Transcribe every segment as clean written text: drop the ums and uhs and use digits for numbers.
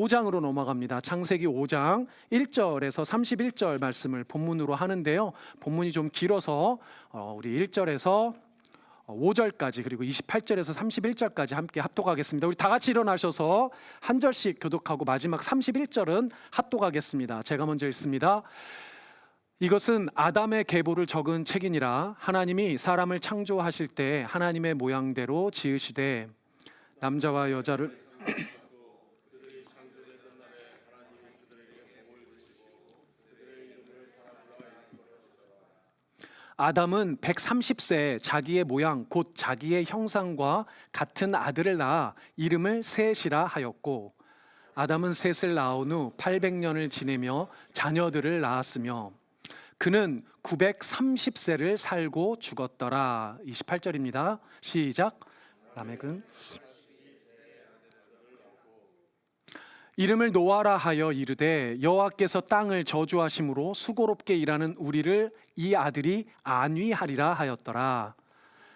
5장으로 넘어갑니다. 창세기 5장 1절에서 31절 말씀을 본문으로 하는데요. 본문이 좀 길어서 우리 1절에서 5절까지 그리고 28절에서 31절까지 함께 합독하겠습니다. 우리 다 같이 일어나셔서 한 절씩 교독하고 마지막 31절은 합독하겠습니다. 제가 먼저 읽습니다. 이것은 아담의 계보를 적은 책이니라. 하나님이 사람을 창조하실 때 하나님의 모양대로 지으시되 남자와 여자를 아담은 130세에 자기의 모양 곧 자기의 형상과 같은 아들을 낳아 이름을 셋이라 하였고, 아담은 셋을 낳은 후 800년을 지내며 자녀들을 낳았으며 그는 930세를 살고 죽었더라. 28절입니다. 시작. 라멕은 이름을 노아라 하여 이르되 여호와께서 땅을 저주하심으로 수고롭게 일하는 우리를 이 아들이 안위하리라 하였더라.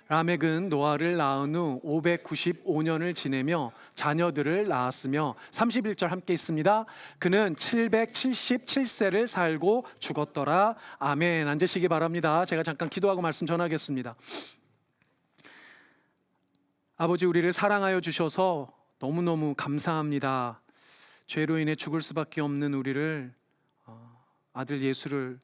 라멕은 노아를 낳은 후 595년을 지내며 자녀들을 낳았으며 31절 함께 있습니다. 그는 777세를 살고 죽었더라. 아멘. 앉으시기 바랍니다. 제가 잠깐 기도하고 말씀 전하겠습니다. 아버지, 우리를 사랑하여 주셔서 너무너무 감사합니다. 죄로 인해 죽을 수밖에 없는 우리를 아들 예수를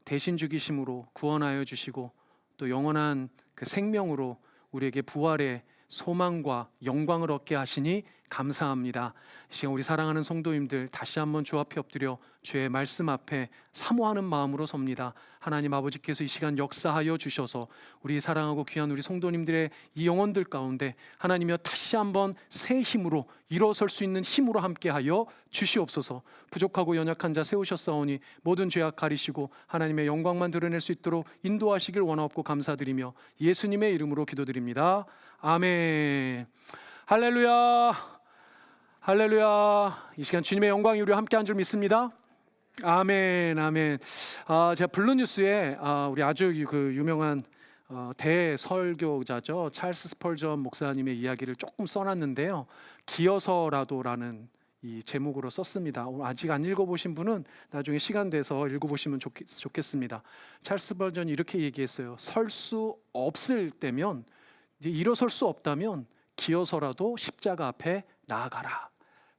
대신 죽이심으로 구원하여 주시고 또 영원한 그 생명으로 우리에게 부활의 소망과 영광을 얻게 하시니 감사합니다. 이 시간 우리 사랑하는 성도님들 다시 한번 주 앞에 엎드려 주의 말씀 앞에 사모하는 마음으로 섭니다. 하나님 아버지께서 이 시간 역사하여 주셔서 우리 사랑하고 귀한 우리 성도님들의 이 영혼들 가운데 하나님이여 다시 한번 새 힘으로 일어설 수 있는 힘으로 함께하여 주시옵소서. 부족하고 연약한 자 세우셨사오니 모든 죄악 가리시고 하나님의 영광만 드러낼 수 있도록 인도하시길 원하옵고 감사드리며 예수님의 이름으로 기도드립니다. 아멘. 할렐루야. 할렐루야. 이 시간 주님의 영광이 우리와 함께한 줄 믿습니다. 아멘. 아멘. 제가 블루뉴스에 우리 아주 그 유명한 대설교자죠, 찰스 스펄전 목사님의 이야기를 조금 써놨는데요. 기어서라도라는 이 제목으로 썼습니다. 아직 안 읽어보신 분은 나중에 시간 돼서 읽어보시면 좋겠습니다. 찰스 스펄전이 이렇게 얘기했어요. 설 수 없을 때면, 일어설 수 없다면 기어서라도 십자가 앞에 나아가라.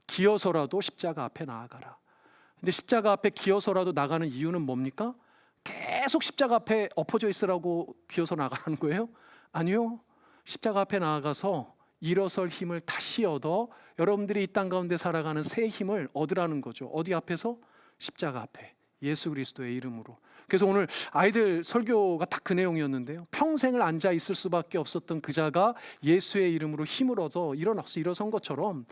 기어서라도 십자가 앞에 나아가라. 근데 십자가 앞에 기어서라도 나가는 이유는 뭡니까? 계속 십자가 앞에 엎어져 있으라고 기어서 나가라는 거예요? 아니요. 십자가 앞에 나아가서 일어설 힘을 다시 얻어 여러분들이 이 땅 가운데 살아가는 새 힘을 얻으라는 거죠. 어디 앞에서? 십자가 앞에. 예수 그리스도의 이름으로. 그래서 오늘 아이들 설교가 딱 그 내용이었는데요. 평생을 앉아 있을 수밖에 없었던 그자가 예수의 이름으로 힘을 얻어 일어선 것처럼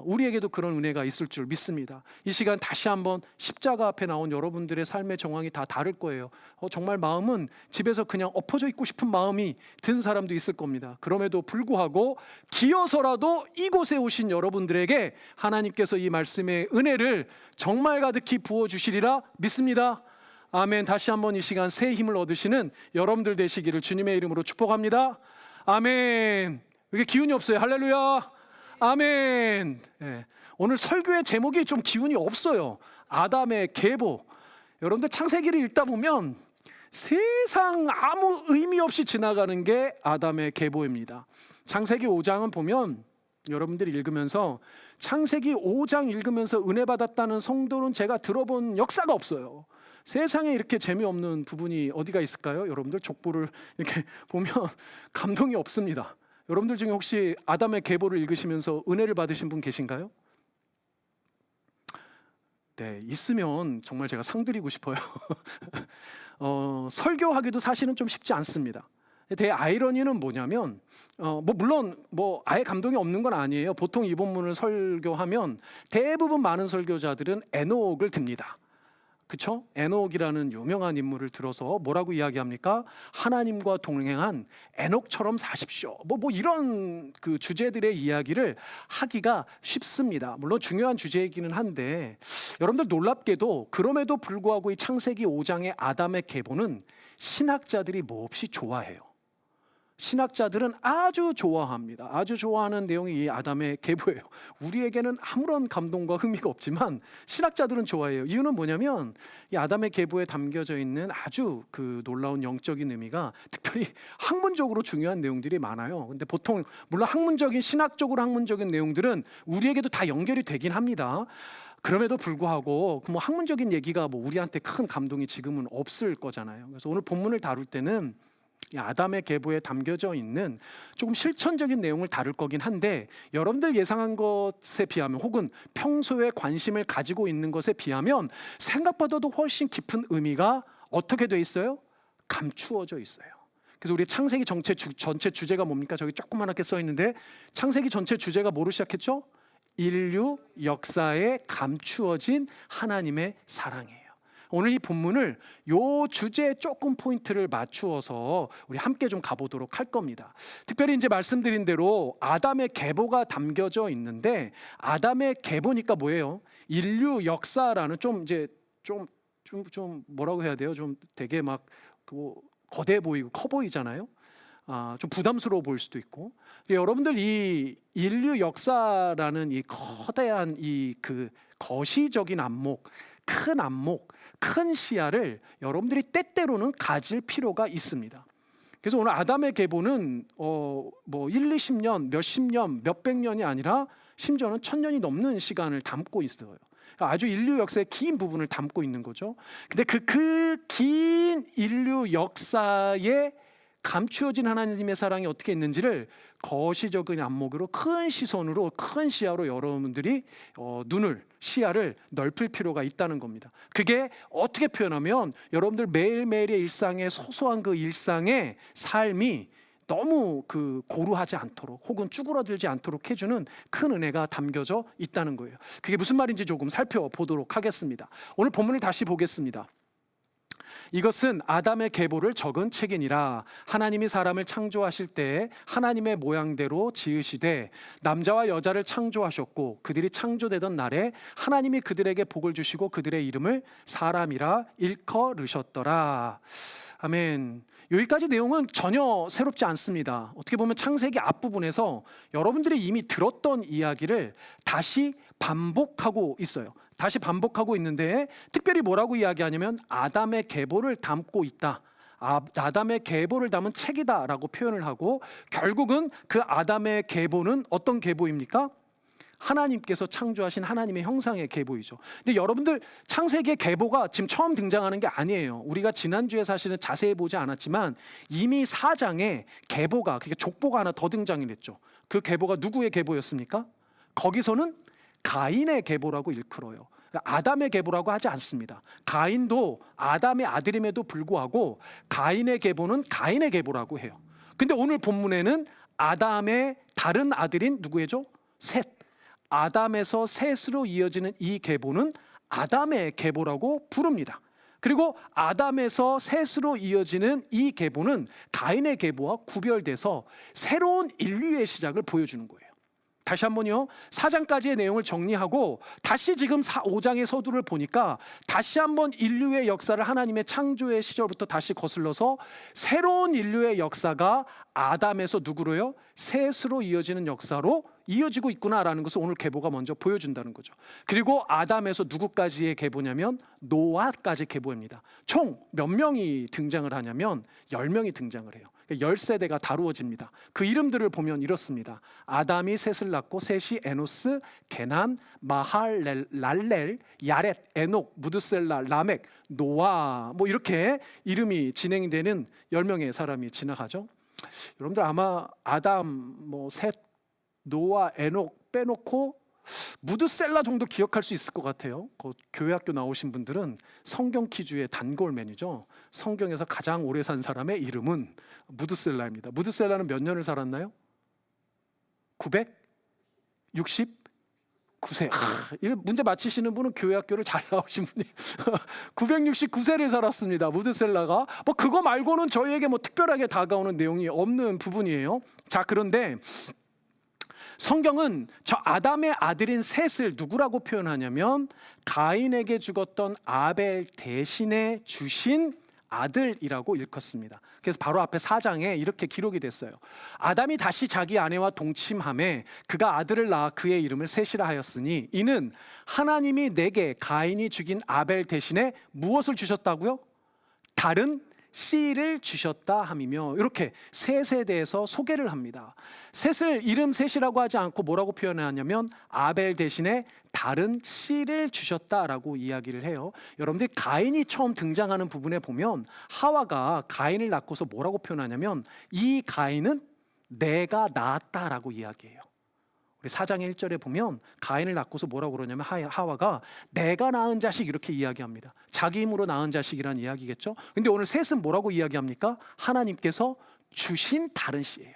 우리에게도 그런 은혜가 있을 줄 믿습니다. 이 시간 다시 한번 십자가 앞에 나온 여러분들의 삶의 정황이 다 다를 거예요. 정말 마음은 집에서 그냥 엎어져 있고 싶은 마음이 든 사람도 있을 겁니다. 그럼에도 불구하고 기어서라도 이곳에 오신 여러분들에게 하나님께서 이 말씀의 은혜를 정말 가득히 부어주시리라 믿습니다. 아멘. 다시 한번 이 시간 새 힘을 얻으시는 여러분들 되시기를 주님의 이름으로 축복합니다. 아멘. 이게 기운이 없어요. 할렐루야. 아멘. 네. 오늘 설교의 제목이 좀 기운이 없어요. 아담의 계보. 여러분들 창세기를 읽다 보면 세상 아무 의미 없이 지나가는 게 아담의 계보입니다. 창세기 5장은 보면 여러분들이 읽으면서 창세기 5장 읽으면서 은혜 받았다는 성도는 제가 들어본 역사가 없어요. 세상에 이렇게 재미없는 부분이 어디가 있을까요? 여러분들 족보를 이렇게 보면 감동이 없습니다. 여러분들 중에 혹시 아담의 계보를 읽으시면서 은혜를 받으신 분 계신가요? 네, 있으면 정말 제가 상 드리고 싶어요. 설교하기도 사실은 좀 쉽지 않습니다. 대아이러니는 뭐냐면 물론 아예 감동이 없는 건 아니에요. 보통 이 본문을 설교하면 대부분 많은 설교자들은 에녹을 듭니다. 그렇죠? 에녹이라는 유명한 인물을 들어서 뭐라고 이야기합니까? 하나님과 동행한 에녹처럼 사십시오. 이런 그 주제들의 이야기를 하기가 쉽습니다. 물론 중요한 주제이기는 한데 여러분들 놀랍게도 그럼에도 불구하고 이 창세기 5장의 아담의 계보는 신학자들이 몹시 좋아해요. 신학자들은 아주 좋아합니다. 아주 좋아하는 내용이 이 아담의 계보예요. 우리에게는 아무런 감동과 흥미가 없지만 신학자들은 좋아해요. 이유는 뭐냐면 이 아담의 계보에 담겨져 있는 아주 그 놀라운 영적인 의미가 특별히 학문적으로 중요한 내용들이 많아요. 근데 보통 물론 학문적인 신학적으로 학문적인 내용들은 우리에게도 다 연결이 되긴 합니다. 그럼에도 불구하고 뭐 학문적인 얘기가 뭐 우리한테 큰 감동이 지금은 없을 거잖아요. 그래서 오늘 본문을 다룰 때는 이 아담의 계보에 담겨져 있는 조금 실천적인 내용을 다룰 거긴 한데, 여러분들 예상한 것에 비하면 혹은 평소에 관심을 가지고 있는 것에 비하면 생각보다도 훨씬 깊은 의미가 어떻게 돼 있어요? 감추어져 있어요. 그래서 우리 창세기 전체 주제가 뭡니까? 저기 조그맣게 써 있는데 창세기 전체 주제가 뭐로 시작했죠? 인류 역사에 감추어진 하나님의 사랑이에요. 오늘 이 본문을 요 주제에 조금 포인트를 맞추어서 우리 함께 좀 가보도록 할 겁니다. 특별히 이제 말씀드린 대로 아담의 계보가 담겨져 있는데, 아담의 계보니까 뭐예요? 인류 역사라는 좀 뭐라고 해야 돼요? 좀 되게 막 거대 보이고 커 보이잖아요. 좀 부담스러워 보일 수도 있고. 여러분들 이 인류 역사라는 이 거대한 이 그 거시적인 안목, 큰 시야를 여러분들이 때때로는 가질 필요가 있습니다. 그래서 오늘 아담의 계보는 뭐 1, 20년, 몇십 년, 몇백 년이 아니라 심지어는 1000년이 넘는 시간을 담고 있어요. 아주 인류 역사의 긴 부분을 담고 있는 거죠. 근데 그 긴 인류 역사에 감추어진 하나님의 사랑이 어떻게 있는지를 거시적인 안목으로 큰 시선으로 큰 시야로 여러분들이 시야를 넓힐 필요가 있다는 겁니다. 그게 어떻게 표현하면 여러분들 매일매일의 일상의 소소한 그 일상의 삶이 너무 고루하지 않도록 혹은 쭈그러들지 않도록 해주는 큰 은혜가 담겨져 있다는 거예요. 그게 무슨 말인지 조금 살펴보도록 하겠습니다. 오늘 본문을 다시 보겠습니다. 이것은 아담의 계보를 적은 책이니라. 하나님이 사람을 창조하실 때 하나님의 모양대로 지으시되 남자와 여자를 창조하셨고, 그들이 창조되던 날에 하나님이 그들에게 복을 주시고 그들의 이름을 사람이라 일컬으셨더라. 아멘. 여기까지 내용은 전혀 새롭지 않습니다. 어떻게 보면 창세기 앞부분에서 여러분들이 이미 들었던 이야기를 다시 반복하고 있어요. 다시 반복하고 있는데 특별히 뭐라고 이야기하냐면 아담의 계보를 담고 있다. 아담의 계보를 담은 책이다 라고 표현을 하고, 결국은 그 아담의 계보는 어떤 계보입니까? 하나님께서 창조하신 하나님의 형상의 계보이죠. 근데 여러분들 창세기의 계보가 지금 처음 등장하는 게 아니에요. 우리가 지난주에 사실은 자세히 보지 않았지만 이미 4장에 계보가, 그러니까 족보가 하나 더 등장을 했죠. 그 계보가 누구의 계보였습니까? 거기서는 가인의 계보라고 일컬어요. 아담의 계보라고 하지 않습니다. 가인도 아담의 아들임에도 불구하고 가인의 계보는 가인의 계보라고 해요. 근데 오늘 본문에는 아담의 다른 아들인 누구예요? 셋. 아담에서 셋으로 이어지는 이 계보는 아담의 계보라고 부릅니다. 그리고 아담에서 셋으로 이어지는 이 계보는 가인의 계보와 구별돼서 새로운 인류의 시작을 보여주는 거예요. 다시 한번요, 4장까지의 내용을 정리하고 다시 지금 5장의 서두를 보니까 다시 한번 인류의 역사를 하나님의 창조의 시절부터 다시 거슬러서 새로운 인류의 역사가 아담에서 누구로요? 셋으로 이어지는 역사로 이어지고 있구나라는 것을 오늘 계보가 먼저 보여준다는 거죠. 그리고 아담에서 누구까지의 계보냐면 노아까지 계보입니다. 총 몇 명이 등장을 하냐면 10명이 등장을 해요. 10세대가 다루어집니다. 그 이름들을 보면 이렇습니다. 아담이 셋을 낳고 셋이 에노스, 게난, 마할랄렐, 야렛, 에녹, 무드셀라, 라멕, 노아, 뭐 이렇게 이름이 진행되는 10명의 사람이 지나가죠. 여러분들 아마 아담, 셋, 노아, 에녹 빼놓고 무드셀라 정도 기억할 수 있을 것 같아요. 교회학교 나오신 분들은 성경 퀴즈의 단골맨이죠. 성경에서 가장 오래 산 사람의 이름은 무드셀라입니다. 무드셀라는 몇 년을 살았나요? 969세. 이 문제 맞히시는 분은 교회학교를 잘 나오신 분이 969세를 살았습니다. 무드셀라가. 그거 말고는 저희에게 특별하게 다가오는 내용이 없는 부분이에요. 자, 그런데 성경은 저 아담의 아들인 셋을 누구라고 표현하냐면 가인에게 죽었던 아벨 대신에 주신 아들이라고 일컫습니다. 그래서 바로 앞에 4장에 이렇게 기록이 됐어요. 아담이 다시 자기 아내와 동침하매 그가 아들을 낳아 그의 이름을 셋이라 하였으니 이는 하나님이 내게 가인이 죽인 아벨 대신에 무엇을 주셨다고요? 다른 씨를 주셨다 함이며, 이렇게 셋에 대해서 소개를 합니다. 셋을 이름 셋이라고 하지 않고 뭐라고 표현하냐면 아벨 대신에 다른 씨를 주셨다라고 이야기를 해요. 여러분들이 가인이 처음 등장하는 부분에 보면 하와가 가인을 낳고서 뭐라고 표현하냐면 이 가인은 내가 낳았다라고 이야기해요. 우리 4장 1절에 보면 가인을 낳고서 뭐라고 그러냐면 하와가 내가 낳은 자식 이렇게 이야기합니다. 자기 힘으로 낳은 자식이라는 이야기겠죠. 근데 오늘 셋은 뭐라고 이야기합니까? 하나님께서 주신 다른 씨예요.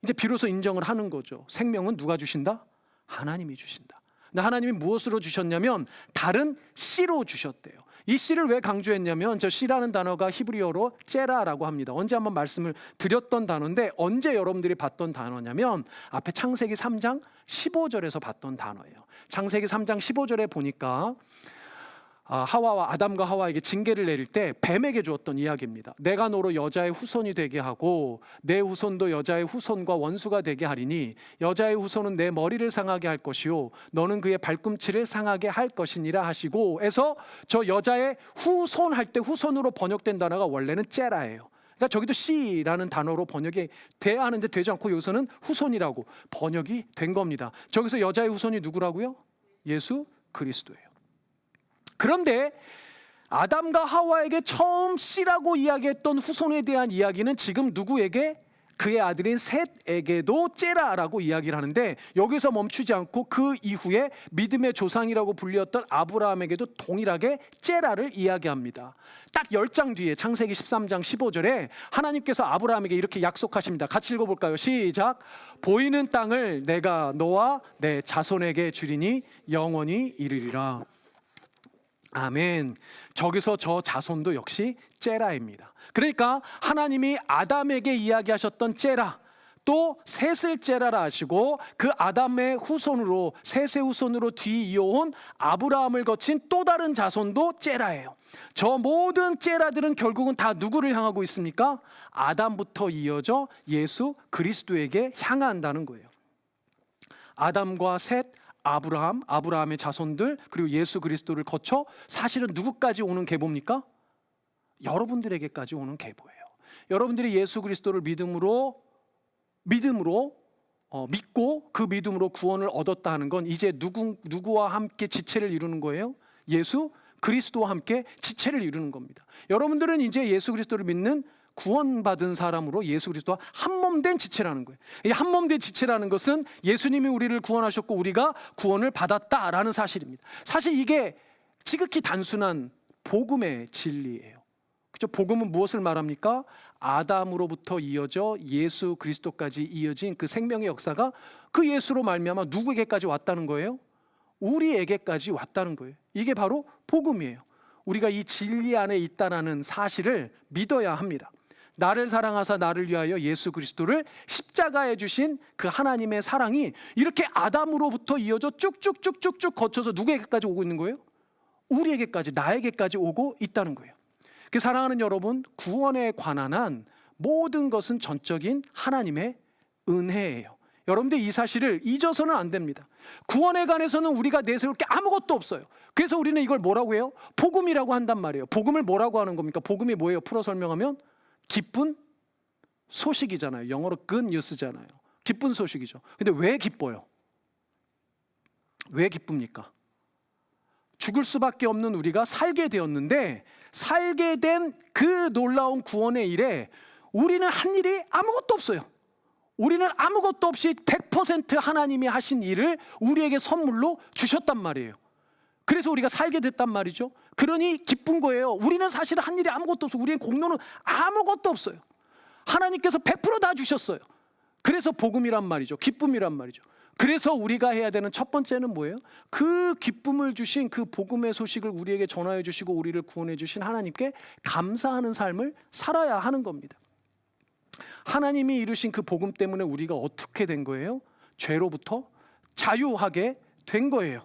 이제 비로소 인정을 하는 거죠. 생명은 누가 주신다? 하나님이 주신다. 근데 하나님이 무엇으로 주셨냐면 다른 씨로 주셨대요. 이 씨를 왜 강조했냐면 저 씨라는 단어가 히브리어로 째라라고 합니다. 언제 한번 말씀을 드렸던 단어인데 언제 여러분들이 봤던 단어냐면 앞에 창세기 3장 15절에서 봤던 단어예요. 창세기 3장 15절에 보니까 아담과 하와에게 징계를 내릴 때 뱀에게 주었던 이야기입니다. 내가 너로 여자의 후손이 되게 하고 내 후손도 여자의 후손과 원수가 되게 하리니 여자의 후손은 내 머리를 상하게 할 것이요 너는 그의 발꿈치를 상하게 할 것이니라 하시고 해서 저 여자의 후손 할 때 후손으로 번역된 단어가 원래는 째라예요. 그러니까 저기도 씨라는 단어로 번역이 돼야 하는데 되지 않고 여기서는 후손이라고 번역이 된 겁니다. 저기서 여자의 후손이 누구라고요? 예수 그리스도예요. 그런데 아담과 하와에게 처음 씨라고 이야기했던 후손에 대한 이야기는 지금 누구에게? 그의 아들인 셋에게도 째라라고 이야기를 하는데 여기서 멈추지 않고 그 이후에 믿음의 조상이라고 불렸던 아브라함에게도 동일하게 째라를 이야기합니다. 딱 10장 뒤에 창세기 13장 15절에 하나님께서 아브라함에게 이렇게 약속하십니다. 같이 읽어볼까요? 시작. 보이는 땅을 내가 너와 내 자손에게 주리니 영원히 이르리라. 아멘. 저기서 저 자손도 역시 째라입니다. 그러니까 하나님이 아담에게 이야기하셨던 째라, 또 셋을 째라라 하시고 그 아담의 후손으로 셋의 후손으로 뒤이어온 아브라함을 거친 또 다른 자손도 째라예요. 저 모든 째라들은 결국은 다 누구를 향하고 있습니까? 아담부터 이어져 예수 그리스도에게 향한다는 거예요. 아담과 셋, 아브라함의 자손들, 그리고 예수 그리스도를 거쳐 사실은 누구까지 오는 계보입니까? 여러분들에게까지 오는 계보예요. 여러분들이 예수 그리스도를 믿음으로 믿고 그 믿음으로 구원을 얻었다 하는 건 이제 누구와 함께 지체를 이루는 거예요? 예수 그리스도와 함께 지체를 이루는 겁니다. 여러분들은 이제 예수 그리스도를 믿는 구원받은 사람으로 예수 그리스도와 한몸된 지체라는 거예요. 이 한몸된 지체라는 것은 예수님이 우리를 구원하셨고 우리가 구원을 받았다라는 사실입니다. 사실 이게 지극히 단순한 복음의 진리예요. 그렇죠? 복음은 무엇을 말합니까? 아담으로부터 이어져 예수 그리스도까지 이어진 그 생명의 역사가 그 예수로 말미암아 누구에게까지 왔다는 거예요? 우리에게까지 왔다는 거예요. 이게 바로 복음이에요. 우리가 이 진리 안에 있다는 사실을 믿어야 합니다. 나를 사랑하사 나를 위하여 예수 그리스도를 십자가에 주신 그 하나님의 사랑이 이렇게 아담으로부터 이어져 쭉쭉쭉쭉쭉 거쳐서 누구에게까지 오고 있는 거예요? 우리에게까지, 나에게까지 오고 있다는 거예요. 그 사랑하는 여러분, 구원에 관한 한 모든 것은 전적인 하나님의 은혜예요. 여러분들 이 사실을 잊어서는 안 됩니다. 구원에 관해서는 우리가 내세울 게 아무것도 없어요. 그래서 우리는 이걸 뭐라고 해요? 복음이라고 한단 말이에요. 복음을 뭐라고 하는 겁니까? 복음이 뭐예요? 풀어 설명하면 기쁜 소식이잖아요. 영어로 good news잖아요. 기쁜 소식이죠. 근데 왜 기뻐요? 왜 기쁩니까? 죽을 수밖에 없는 우리가 살게 되었는데 살게 된 그 놀라운 구원의 일에 우리는 한 일이 아무것도 없어요. 우리는 아무것도 없이 100% 하나님이 하신 일을 우리에게 선물로 주셨단 말이에요. 그래서 우리가 살게 됐단 말이죠. 그러니 기쁜 거예요. 우리는 사실 한 일이 아무것도 없어요. 우리의 공로는 아무것도 없어요. 하나님께서 100% 다 주셨어요. 그래서 복음이란 말이죠. 기쁨이란 말이죠. 그래서 우리가 해야 되는 첫 번째는 뭐예요? 그 기쁨을 주신 그 복음의 소식을 우리에게 전하여 주시고 우리를 구원해 주신 하나님께 감사하는 삶을 살아야 하는 겁니다. 하나님이 이루신 그 복음 때문에 우리가 어떻게 된 거예요? 죄로부터 자유하게 된 거예요.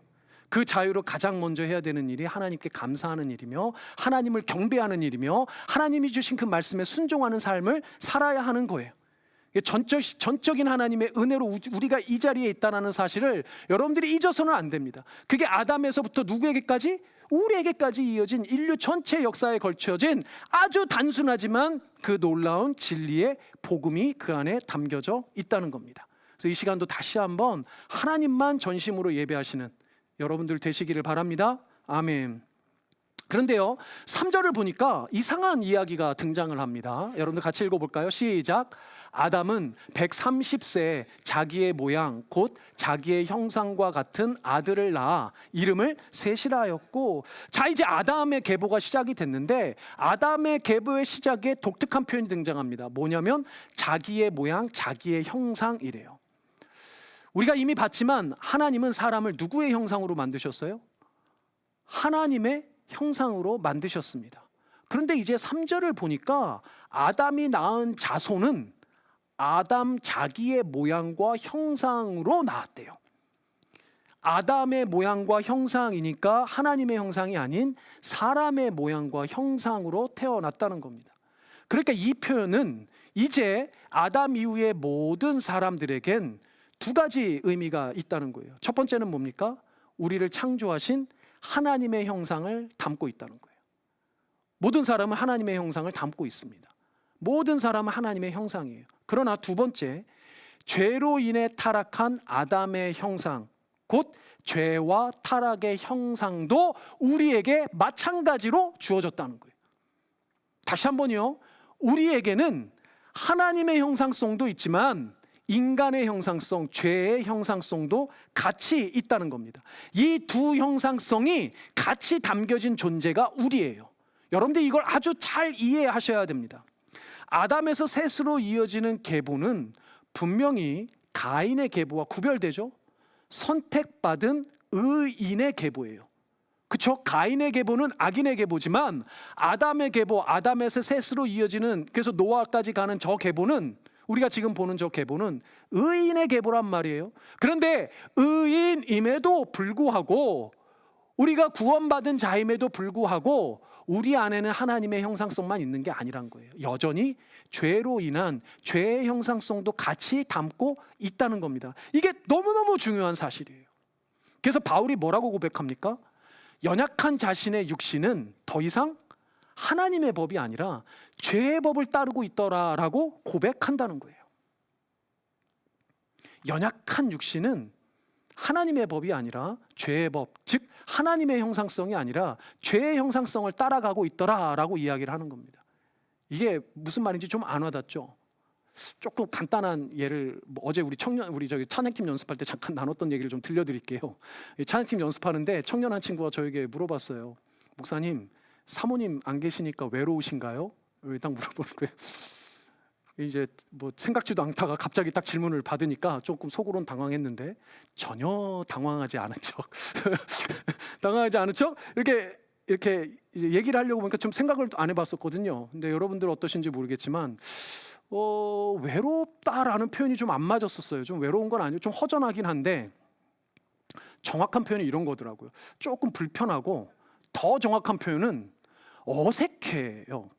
그 자유로 가장 먼저 해야 되는 일이 하나님께 감사하는 일이며 하나님을 경배하는 일이며 하나님이 주신 그 말씀에 순종하는 삶을 살아야 하는 거예요. 전적인 하나님의 은혜로 우리가 이 자리에 있다는 사실을 여러분들이 잊어서는 안 됩니다. 그게 아담에서부터 누구에게까지? 우리에게까지 이어진 인류 전체 역사에 걸쳐진 아주 단순하지만 그 놀라운 진리의 복음이 그 안에 담겨져 있다는 겁니다. 그래서 이 시간도 다시 한번 하나님만 전심으로 예배하시는 여러분들 되시기를 바랍니다. 아멘. 그런데요, 3절을 보니까 이상한 이야기가 등장을 합니다. 여러분들 같이 읽어볼까요? 시작. 아담은 130세에 자기의 모양 곧 자기의 형상과 같은 아들을 낳아 이름을 셋이라 하였고, 자 이제 아담의 계보가 시작이 됐는데 아담의 계보의 시작에 독특한 표현이 등장합니다. 뭐냐면 자기의 모양 자기의 형상이래요. 우리가 이미 봤지만 하나님은 사람을 누구의 형상으로 만드셨어요? 하나님의 형상으로 만드셨습니다. 그런데 이제 3절을 보니까 아담이 낳은 자손은 아담 자기의 모양과 형상으로 낳았대요. 아담의 모양과 형상이니까 하나님의 형상이 아닌 사람의 모양과 형상으로 태어났다는 겁니다. 그러니까 이 표현은 이제 아담 이후의 모든 사람들에겐 두 가지 의미가 있다는 거예요. 첫 번째는 뭡니까? 우리를 창조하신 하나님의 형상을 담고 있다는 거예요. 모든 사람은 하나님의 형상을 담고 있습니다. 모든 사람은 하나님의 형상이에요. 그러나 두 번째, 죄로 인해 타락한 아담의 형상, 곧 죄와 타락의 형상도 우리에게 마찬가지로 주어졌다는 거예요. 다시 한번요. 우리에게는 하나님의 형상성도 있지만 인간의 형상성, 죄의 형상성도 같이 있다는 겁니다. 이 두 형상성이 같이 담겨진 존재가 우리예요. 여러분들 이걸 아주 잘 이해하셔야 됩니다. 아담에서 셋으로 이어지는 계보는 분명히 가인의 계보와 구별되죠. 선택받은 의인의 계보예요. 그렇죠? 가인의 계보는 악인의 계보지만 아담의 계보, 아담에서 셋으로 이어지는, 그래서 노아까지 가는 저 계보는, 우리가 지금 보는 저 계보는 의인의 계보란 말이에요. 그런데 의인임에도 불구하고, 우리가 구원받은 자임에도 불구하고 우리 안에는 하나님의 형상성만 있는 게 아니란 거예요. 여전히 죄로 인한 죄의 형상성도 같이 담고 있다는 겁니다. 이게 너무너무 중요한 사실이에요. 그래서 바울이 뭐라고 고백합니까? 연약한 자신의 육신은 더 이상 하나님의 법이 아니라 죄의 법을 따르고 있더라라고 고백한다는 거예요. 연약한 육신은 하나님의 법이 아니라 죄의 법, 즉 하나님의 형상성이 아니라 죄의 형상성을 따라가고 있더라라고 이야기를 하는 겁니다. 이게 무슨 말인지 좀 안 와닿죠? 조금 간단한 예를, 어제 우리 찬양팀 연습할 때 잠깐 나눴던 얘기를 좀 들려드릴게요. 찬양팀 연습하는데 청년 한 친구가 저에게 물어봤어요. 목사님, 사모님 안 계시니까 외로우신가요? 딱 물어보는 거예요. 이제 뭐 생각지도 않다가 갑자기 딱 질문을 받으니까 조금 속으론 당황했는데 전혀 당황하지 않은 척 당황하지 않은 척 이렇게 이제 얘기를 하려고 보니까 좀 생각을 안 해봤었거든요. 근데 여러분들 어떠신지 모르겠지만 외롭다라는 표현이 좀 안 맞았었어요. 좀 외로운 건 아니고 좀 허전하긴 한데 정확한 표현이 이런 거더라고요. 조금 불편하고, 더 정확한 표현은 어색해요.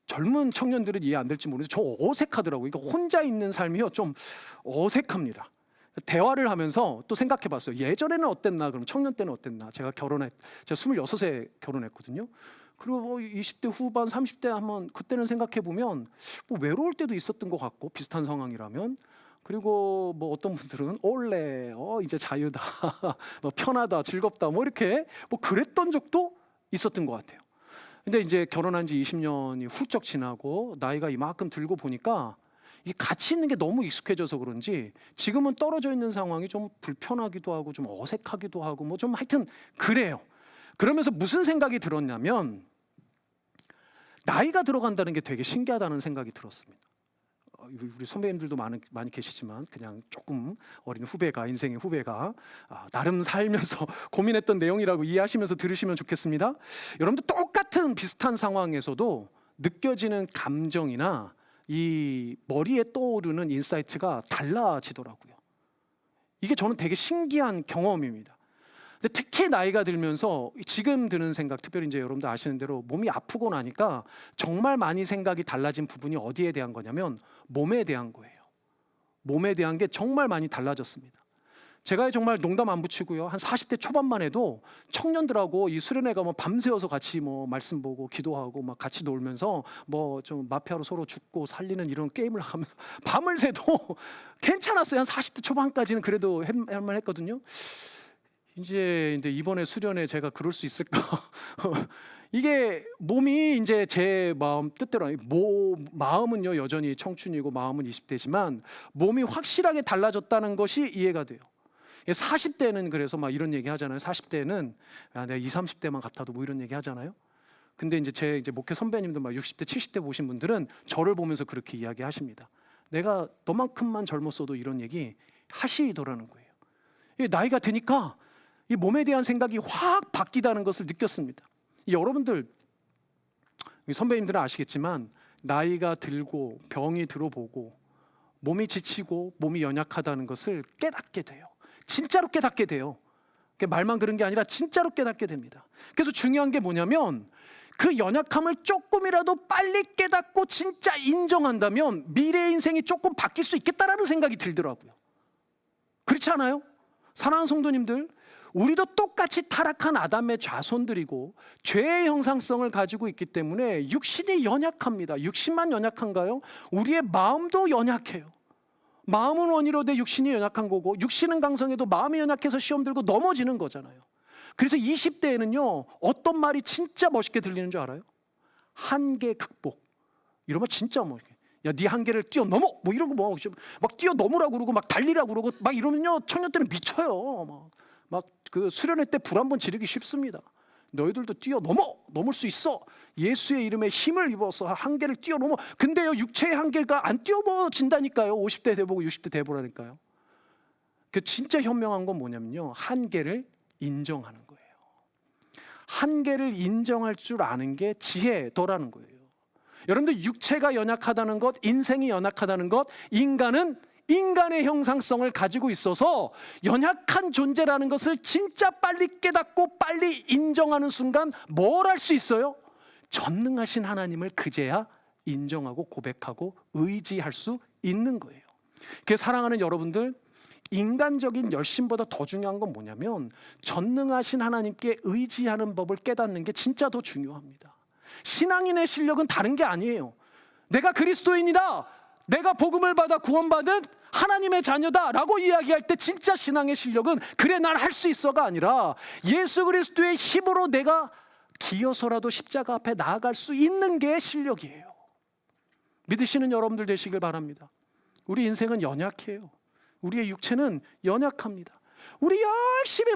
젊은 청년들은 이해 안 될지 모르는데 저 어색하더라고요. 그러니까 혼자 있는 삶이요 좀 어색합니다. 대화를 하면서 또 생각해 봤어요. 예전에는 어땠나? 그럼 청년 때는 어땠나? 제가 26에 결혼했거든요. 그리고 뭐 20대 후반, 30대 한번 그때는 생각해 보면 뭐 외로울 때도 있었던 것 같고, 비슷한 상황이라면. 그리고 뭐 어떤 분들은 올레 이제 자유다, 뭐 편하다, 즐겁다, 뭐 이렇게 뭐 그랬던 적도 있었던 것 같아요. 근데 이제 결혼한 지 20년이 훌쩍 지나고 나이가 이만큼 들고 보니까 이 같이 있는 게 너무 익숙해져서 그런지 지금은 떨어져 있는 상황이 좀 불편하기도 하고 좀 어색하기도 하고 뭐 좀 하여튼 그래요. 그러면서 무슨 생각이 들었냐면 나이가 들어간다는 게 되게 신기하다는 생각이 들었습니다. 우리 선배님들도 많이 계시지만 그냥 조금 어린 후배가, 인생의 후배가 나름 살면서 고민했던 내용이라고 이해하시면서 들으시면 좋겠습니다. 여러분들 똑같은 비슷한 상황에서도 느껴지는 감정이나 이 머리에 떠오르는 인사이트가 달라지더라고요. 이게 저는 되게 신기한 경험입니다. 근데 특히 나이가 들면서 지금 드는 생각, 특별히 이제 여러분들 아시는 대로 몸이 아프고 나니까 정말 많이 생각이 달라진 부분이 어디에 대한 거냐면 몸에 대한 거예요. 몸에 대한 게 정말 많이 달라졌습니다. 제가 정말 농담 안 붙이고요, 한 40대 초반만 해도 청년들하고 이 수련회 가면 밤새워서 같이 뭐 말씀 보고 기도하고 막 같이 놀면서 뭐 좀 마피아로 서로 죽고 살리는 이런 게임을 하면서 밤을 새도 괜찮았어요. 한 40대 초반까지는 그래도 할만 했거든요. 이제 이번에 수련회 제가 그럴 수 있을까? 이게 몸이 이제 제 마음 뜻대로 마음은요 여전히 청춘이고 마음은 20대지만 몸이 확실하게 달라졌다는 것이 이해가 돼요. 40대는 그래서 막 이런 얘기 하잖아요. 40대는 내가 20, 30대만 같아도 뭐 이런 얘기 하잖아요. 근데 이제 제 목회 선배님들 막 60대, 70대 보신 분들은 저를 보면서 그렇게 이야기하십니다. 내가 너만큼만 젊었어도 이런 얘기 하시더라는 거예요. 나이가 드니까 이 몸에 대한 생각이 확 바뀌다는 것을 느꼈습니다. 여러분들 선배님들은 아시겠지만 나이가 들고 병이 들어보고 몸이 지치고 몸이 연약하다는 것을 깨닫게 돼요. 진짜로 깨닫게 돼요. 말만 그런 게 아니라 진짜로 깨닫게 됩니다. 그래서 중요한 게 뭐냐면 그 연약함을 조금이라도 빨리 깨닫고 진짜 인정한다면 미래의 인생이 조금 바뀔 수 있겠다라는 생각이 들더라고요. 그렇지 않아요? 사랑하는 성도님들, 우리도 똑같이 타락한 아담의 자손들이고 죄의 형상성을 가지고 있기 때문에 육신이 연약합니다. 육신만 연약한가요? 우리의 마음도 연약해요. 마음은 원이로 돼 육신이 연약한 거고 육신은 강성해도 마음이 연약해서 시험 들고 넘어지는 거잖아요. 그래서 20대에는요 어떤 말이 진짜 멋있게 들리는 줄 알아요? 한계 극복. 이러면 진짜 뭐 야, 네 한계를 뛰어넘어 뭐 이러고 막 뛰어넘으라고 그러고 막 달리라고 그러고 막 이러면요 청년 때는 미쳐요. 막 그 수련회 때 불 한번 지르기 쉽습니다. 너희들도 넘을 수 있어. 예수의 이름에 힘을 입어서 한계를 뛰어넘어. 근데요 육체의 한계가 안 뛰어넘어진다니까요. 50대 돼보고 60대 돼보라니까요. 그 진짜 현명한 건 뭐냐면요 한계를 인정하는 거예요. 한계를 인정할 줄 아는 게 지혜더라는 거예요. 여러분들 육체가 연약하다는 것, 인생이 연약하다는 것, 인간은 인간의 형상성을 가지고 있어서 연약한 존재라는 것을 진짜 빨리 깨닫고 빨리 인정하는 순간 뭘 할 수 있어요? 전능하신 하나님을 그제야 인정하고 고백하고 의지할 수 있는 거예요. 그래서 사랑하는 여러분들, 인간적인 열심보다 더 중요한 건 뭐냐면 전능하신 하나님께 의지하는 법을 깨닫는 게 진짜 더 중요합니다. 신앙인의 실력은 다른 게 아니에요. 내가 그리스도인이다, 내가 복음을 받아 구원받은 하나님의 자녀다 라고 이야기할 때 진짜 신앙의 실력은 그래 난 할 수 있어가 아니라 예수 그리스도의 힘으로 내가 기어서라도 십자가 앞에 나아갈 수 있는 게 실력이에요. 믿으시는 여러분들 되시길 바랍니다. 우리 인생은 연약해요. 우리의 육체는 연약합니다. 우리 열심히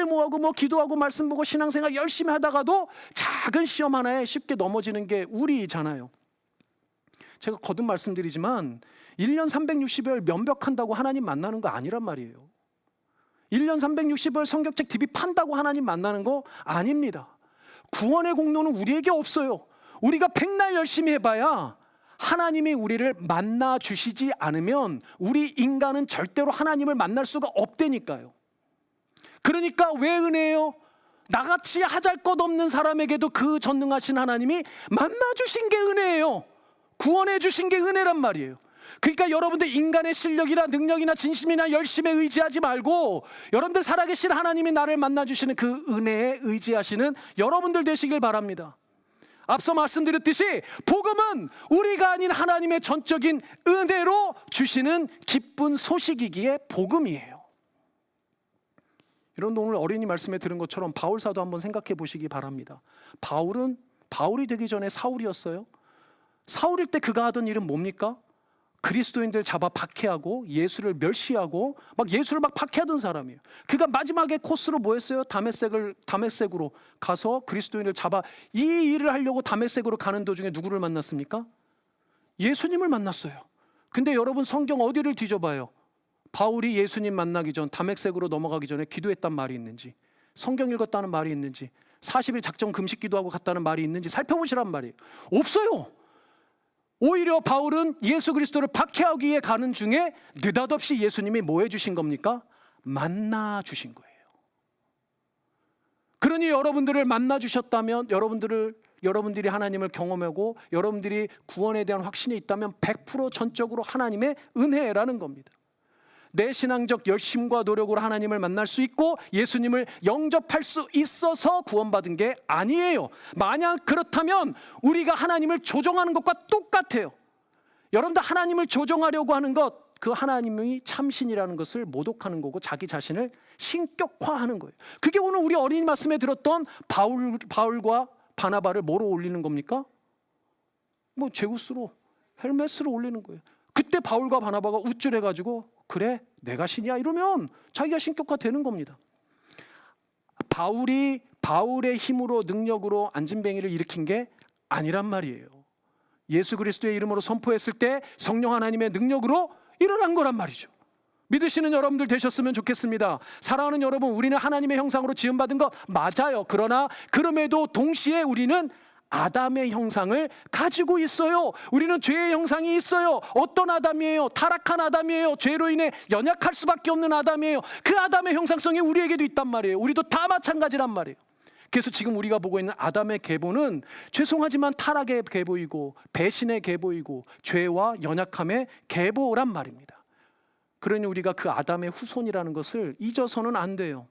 뭐하고 뭐 기도하고 말씀 보고 신앙생활 열심히 하다가도 작은 시험 하나에 쉽게 넘어지는 게 우리잖아요. 제가 거듭 말씀드리지만 1년 360일 면벽한다고 하나님 만나는 거 아니란 말이에요. 1년 360일 성경책 DB 판다고 하나님 만나는 거 아닙니다. 구원의 공로는 우리에게 없어요. 우리가 백날 열심히 해봐야 하나님이 우리를 만나 주시지 않으면 우리 인간은 절대로 하나님을 만날 수가 없다니까요. 그러니까 왜 은혜예요? 나같이 하잘것없는 사람에게도 그 전능하신 하나님이 만나 주신 게 은혜예요. 구원해 주신 게 은혜란 말이에요. 그러니까 여러분들 인간의 실력이나 능력이나 진심이나 열심에 의지하지 말고 여러분들 살아계신 하나님이 나를 만나주시는 그 은혜에 의지하시는 여러분들 되시길 바랍니다. 앞서 말씀드렸듯이 복음은 우리가 아닌 하나님의 전적인 은혜로 주시는 기쁜 소식이기에 복음이에요. 여러분 오늘 어린이 말씀에 들은 것처럼 바울 사도 한번 생각해 보시기 바랍니다. 바울이 되기 전에 사울이었어요. 사울일 때 그가 하던 일은 뭡니까? 그리스도인들 잡아 박해하고 예수를 멸시하고 막 예수를 막 박해하던 사람이에요. 그가 마지막에 코스로 뭐 했어요? 다메섹으로 가서 그리스도인을 잡아 이 일을 하려고 다메섹으로 가는 도중에 누구를 만났습니까? 예수님을 만났어요. 근데 여러분 성경 어디를 뒤져봐요? 바울이 예수님 만나기 전 다메섹으로 넘어가기 전에 기도했단 말이 있는지, 성경 읽었다는 말이 있는지, 40일 작정 금식 기도하고 갔다는 말이 있는지 살펴보시란 말이에요. 없어요. 오히려 바울은 예수 그리스도를 박해하기 위해 가는 중에 느닷없이 예수님이 뭐 해주신 겁니까? 만나 주신 거예요. 그러니 여러분들을 만나 주셨다면, 여러분들이 하나님을 경험하고 여러분들이 구원에 대한 확신이 있다면 100% 전적으로 하나님의 은혜라는 겁니다. 내 신앙적 열심과 노력으로 하나님을 만날 수 있고 예수님을 영접할 수 있어서 구원받은 게 아니에요. 만약 그렇다면 우리가 하나님을 조종하는 것과 똑같아요. 여러분들 하나님을 조종하려고 하는 것, 그 하나님이 참신이라는 것을 모독하는 거고 자기 자신을 신격화하는 거예요. 그게 오늘 우리 어린이 말씀에 들었던 바울과 바나바를 뭐로 올리는 겁니까? 뭐 제우스로, 헬메스로 올리는 거예요. 그때 바울과 바나바가 우쭐해가지고 그래 내가 신이야 이러면 자기가 신격화 되는 겁니다. 바울이 바울의 힘으로 능력으로 안진뱅이를 일으킨 게 아니란 말이에요. 예수 그리스도의 이름으로 선포했을 때 성령 하나님의 능력으로 일어난 거란 말이죠. 믿으시는 여러분들 되셨으면 좋겠습니다. 사랑하는 여러분, 우리는 하나님의 형상으로 지음받은 것 맞아요. 그러나 그럼에도 동시에 우리는 아담의 형상을 가지고 있어요. 우리는 죄의 형상이 있어요. 어떤 아담이에요? 타락한 아담이에요. 죄로 인해 연약할 수밖에 없는 아담이에요. 그 아담의 형상성이 우리에게도 있단 말이에요. 우리도 다 마찬가지란 말이에요. 그래서 지금 우리가 보고 있는 아담의 계보는 죄송하지만 타락의 계보이고 배신의 계보이고 죄와 연약함의 계보란 말입니다. 그러니 우리가 그 아담의 후손이라는 것을 잊어서는 안 돼요.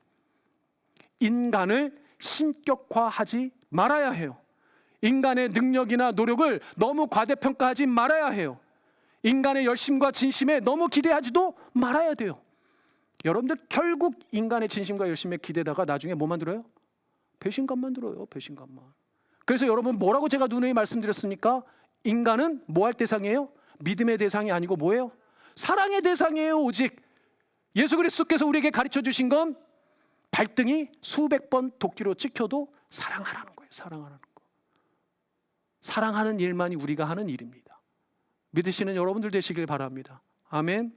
인간을 신격화하지 말아야 해요. 인간의 능력이나 노력을 너무 과대평가하지 말아야 해요. 인간의 열심과 진심에 너무 기대하지도 말아야 돼요. 여러분들 결국 인간의 진심과 열심에 기대다가 나중에 뭐 만들어요? 배신감 만들어요. 배신감만. 그래서 여러분 뭐라고 제가 누누이 말씀드렸습니까? 인간은 뭐 할 대상이에요? 믿음의 대상이 아니고 뭐예요? 사랑의 대상이에요. 오직 예수 그리스도께서 우리에게 가르쳐 주신 건 발등이 수백 번 도끼로 찍혀도 사랑하라는 거예요. 사랑하라는 거. 사랑하는 일만이 우리가 하는 일입니다. 믿으시는 여러분들 되시길 바랍니다. 아멘.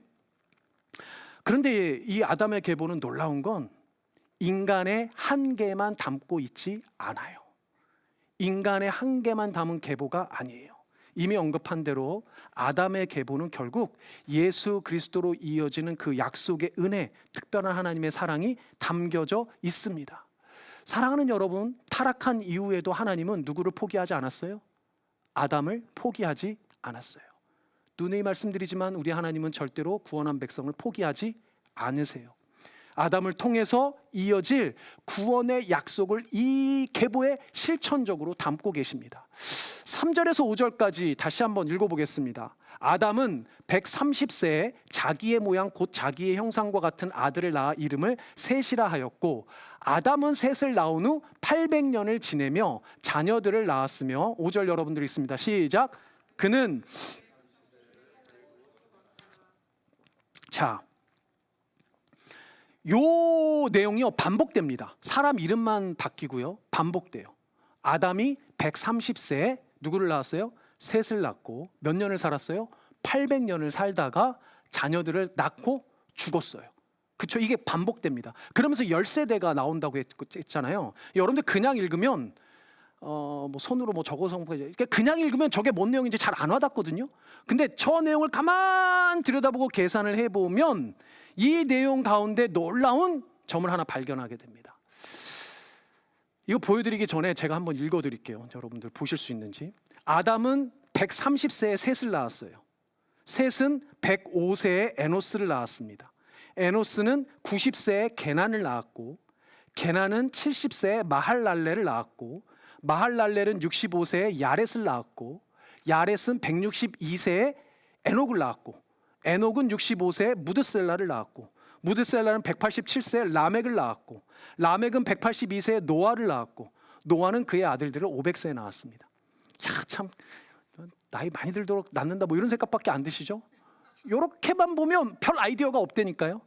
그런데 이 아담의 계보는 놀라운 건 인간의 한계만 담고 있지 않아요. 인간의 한계만 담은 계보가 아니에요. 이미 언급한 대로 아담의 계보는 결국 예수 그리스도로 이어지는 그 약속의 은혜, 특별한 하나님의 사랑이 담겨져 있습니다. 사랑하는 여러분, 타락한 이후에도 하나님은 누구를 포기하지 않았어요? 아담을 포기하지 않았어요. 누누이 말씀드리지만 우리 하나님은 절대로 구원한 백성을 포기하지 않으세요. 아담을 통해서 이어질 구원의 약속을 이 계보에 실천적으로 담고 계십니다. 3절에서 5절까지 다시 한번 읽어보겠습니다. 아담은 130세에 자기의 모양 곧 자기의 형상과 같은 아들을 낳아 이름을 셋이라 하였고, 아담은 셋을 낳은 후 800년을 지내며 자녀들을 낳았으며, 5절 여러분들 있습니다. 시작. 그는 요 내용이요 반복됩니다. 사람 이름만 바뀌고요 반복돼요. 아담이 130세에 누구를 낳았어요? 셋을 낳고 몇 년을 살았어요? 800년을 살다가 자녀들을 낳고 죽었어요. 그렇죠? 이게 반복됩니다. 그러면서 10세대가 나온다고 했잖아요. 여러분들 그냥 읽으면 뭐 손으로 뭐 적어서 그냥 읽으면 저게 뭔 내용인지 잘 안 와닿거든요. 근데 저 내용을 가만 들여다보고 계산을 해보면 이 내용 가운데 놀라운 점을 하나 발견하게 됩니다. 이거 보여드리기 전에 제가 한번 읽어드릴게요. 여러분들 보실 수 있는지. 아담은 130세에 셋을 낳았어요. 셋은 105세에 에노스를 낳았습니다. 에노스는 90세에 게난을 낳았고, 게난은 70세에 마할랄레를 낳았고, 마할랄레는 65세에 야렛을 낳았고, 야렛은 162세에 에녹을 낳았고, 에녹은 65세에 무드셀라를 낳았고, 무드셀라는 187세에 라멕을 낳았고, 라멕은 182세에 노아를 낳았고, 노아는 그의 아들들을 500세에 낳았습니다. 야, 참 나이 많이 들도록 낳는다 뭐 이런 생각밖에 안 드시죠? 이렇게만 보면 별 아이디어가 없다니까요.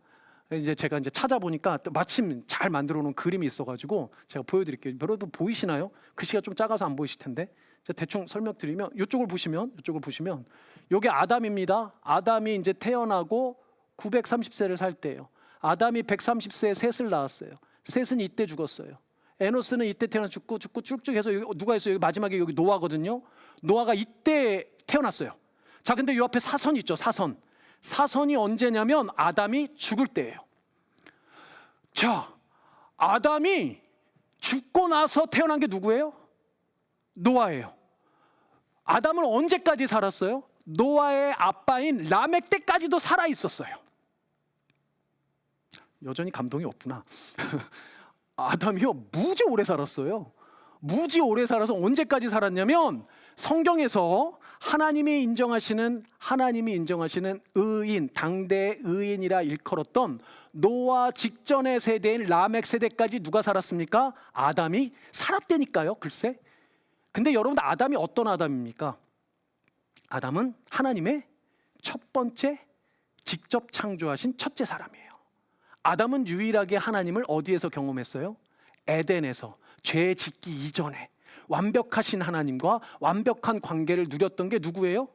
이제 제가 찾아보니까 마침 잘 만들어 놓은 그림이 있어가지고 제가 보여드릴게요. 여러분 보이시나요? 글씨가 좀 작아서 안 보이실 텐데 제가 대충 설명드리면 이쪽을 보시면 이게 아담입니다. 아담이 이제 태어나고 930세를 살 때예요. 아담이 130세에 셋을 낳았어요. 셋은 이때 죽었어요. 에노스는 이때 태어나 죽고 쭉쭉 해서 여기 누가 있어요? 여기 마지막에 여기 노아거든요. 노아가 이때 태어났어요. 자, 근데 이 앞에 사선이 있죠. 사선이 언제냐면 아담이 죽을 때예요. 자, 아담이 죽고 나서 태어난 게 누구예요? 노아예요. 아담은 언제까지 살았어요? 노아의 아빠인 라멕 때까지도 살아 있었어요. 여전히 감동이 없구나. 아담이요, 무지 오래 살았어요. 무지 오래 살아서 언제까지 살았냐면 성경에서 하나님이 인정하시는 의인, 당대의 의인이라 일컬었던 노아 직전의 세대인 라멕 세대까지 누가 살았습니까? 아담이 살았다니까요. 글쎄. 근데 여러분, 아담이 어떤 아담입니까? 아담은 하나님의 첫 번째 직접 창조하신 첫째 사람이에요. 아담은 유일하게 하나님을 어디에서 경험했어요? 에덴에서, 죄 짓기 이전에 완벽하신 하나님과 완벽한 관계를 누렸던 게 누구예요?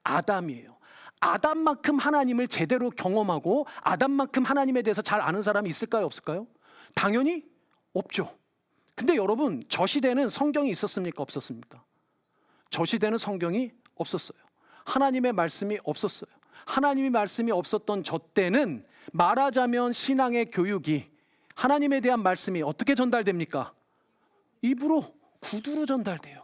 아담이에요. 아담만큼 하나님을 제대로 경험하고 아담만큼 하나님에 대해서 잘 아는 사람이 있을까요? 없을까요? 당연히 없죠. 근데 여러분, 저 시대는 성경이 있었습니까? 없었습니까? 저 시대는 성경이 없었어요. 하나님의 말씀이 없었어요. 하나님의 말씀이 없었던 저 때는 말하자면 신앙의 교육이, 하나님에 대한 말씀이 어떻게 전달됩니까? 입으로, 구두로 전달돼요.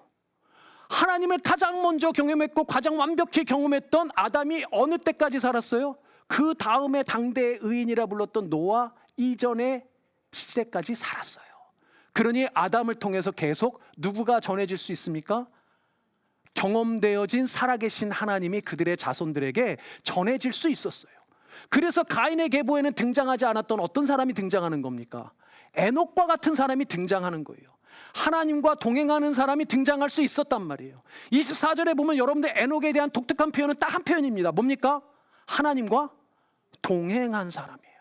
하나님을 가장 먼저 경험했고 가장 완벽히 경험했던 아담이 어느 때까지 살았어요? 그 다음에 당대의 의인이라 불렀던 노아 이전의 시대까지 살았어요. 그러니 아담을 통해서 계속 누구가 전해질 수 있습니까? 경험되어진 살아계신 하나님이 그들의 자손들에게 전해질 수 있었어요. 그래서 가인의 계보에는 등장하지 않았던 어떤 사람이 등장하는 겁니까? 에녹과 같은 사람이 등장하는 거예요. 하나님과 동행하는 사람이 등장할 수 있었단 말이에요. 24절에 보면 여러분들 에녹에 대한 독특한 표현은 딱 한 표현입니다. 뭡니까? 하나님과 동행한 사람이에요.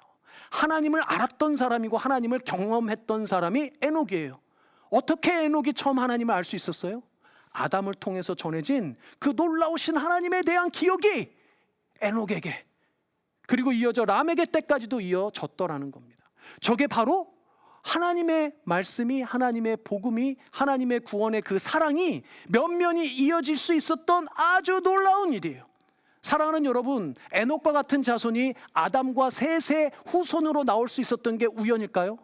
하나님을 알았던 사람이고 하나님을 경험했던 사람이 에녹이에요. 어떻게 에녹이 처음 하나님을 알 수 있었어요? 아담을 통해서 전해진 그 놀라우신 하나님에 대한 기억이 에녹에게, 그리고 이어져 라멕의 때까지도 이어졌더라는 겁니다. 저게 바로 하나님의 말씀이, 하나님의 복음이, 하나님의 구원의 그 사랑이 면면이 이어질 수 있었던 아주 놀라운 일이에요. 사랑하는 여러분, 에녹과 같은 자손이 아담과 셋의 후손으로 나올 수 있었던 게 우연일까요?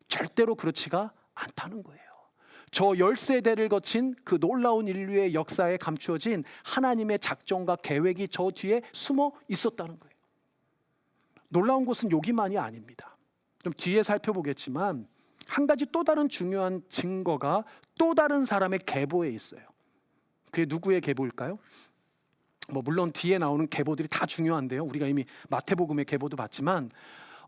절대로 그렇지가 않다는 거예요. 저 10세대를 거친 그 놀라운 인류의 역사에 감추어진 하나님의 작정과 계획이 저 뒤에 숨어 있었다는 거예요. 놀라운 것은 여기만이 아닙니다. 좀 뒤에 살펴보겠지만 한 가지 또 다른 중요한 증거가 또 다른 사람의 계보에 있어요. 그게 누구의 계보일까요? 물론 뒤에 나오는 계보들이 다 중요한데요. 우리가 이미 마태복음의 계보도 봤지만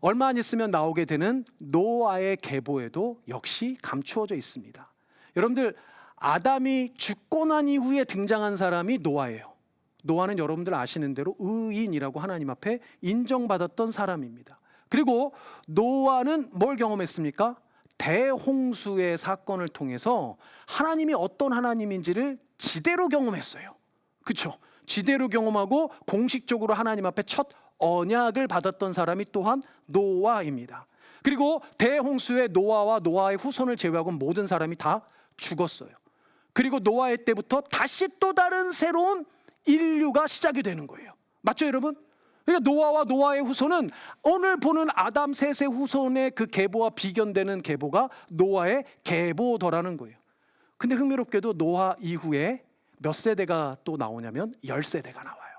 얼마 안 있으면 나오게 되는 노아의 계보에도 역시 감추어져 있습니다. 여러분들, 아담이 죽고 난 이후에 등장한 사람이 노아예요. 노아는 여러분들 아시는 대로 의인이라고 하나님 앞에 인정받았던 사람입니다. 그리고 노아는 뭘 경험했습니까? 대홍수의 사건을 통해서 하나님이 어떤 하나님인지를 지대로 경험했어요. 그렇죠? 지대로 경험하고 공식적으로 하나님 앞에 첫 언약을 받았던 사람이 또한 노아입니다. 그리고 대홍수에 노아와 노아의 후손을 제외하고 모든 사람이 다 죽었어요. 그리고 노아의 때부터 다시 또 다른 새로운 인류가 시작이 되는 거예요. 맞죠, 여러분? 그러니까 노아와 노아의 후손은 오늘 보는 아담 셋의 후손의 그 계보와 비견되는 계보가 노아의 계보더라는 거예요. 근데 흥미롭게도 노아 이후에 몇 세대가 또 나오냐면 10세대가 나와요.